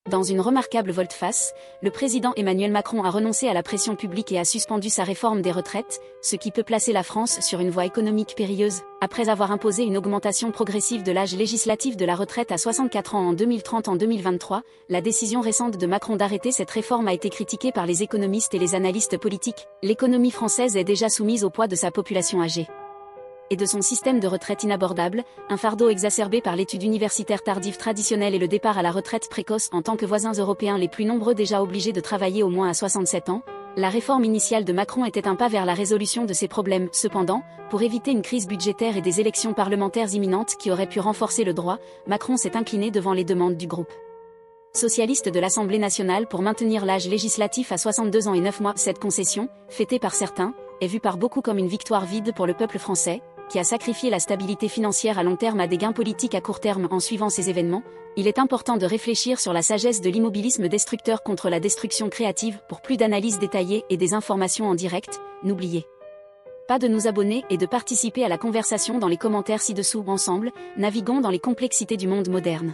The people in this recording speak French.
Dans une remarquable volte-face, le président Emmanuel Macron a renoncé à la pression publique et a suspendu sa réforme des retraites, ce qui peut placer la France sur une voie économique périlleuse. Après avoir imposé une augmentation progressive de l'âge législatif de la retraite à 64 ans en 2030 en 2023, la décision récente de Macron d'arrêter cette réforme a été critiquée par les économistes et les analystes politiques. L'économie française est déjà soumise au poids de sa population âgée et de son système de retraite inabordable, un fardeau exacerbé par l'étude universitaire tardive traditionnelle et le départ à la retraite précoce en tant que voisins européens les plus nombreux déjà obligés de travailler au moins à 67 ans. La réforme initiale de Macron était un pas vers la résolution de ces problèmes. Cependant, pour éviter une crise budgétaire et des élections parlementaires imminentes qui auraient pu renforcer le droit, Macron s'est incliné devant les demandes du groupe socialiste de l'Assemblée nationale pour maintenir l'âge législatif à 62 ans et 9 mois. Cette concession, fêtée par certains, est vue par beaucoup comme une victoire vide pour le peuple français, qui a sacrifié la stabilité financière à long terme à des gains politiques à court terme. En suivant ces événements, il est important de réfléchir sur la sagesse de l'immobilisme destructeur contre la destruction créative. Pour plus d'analyses détaillées et des informations en direct, n'oubliez pas de nous abonner et de participer à la conversation dans les commentaires ci-dessous. Ensemble, naviguons dans les complexités du monde moderne.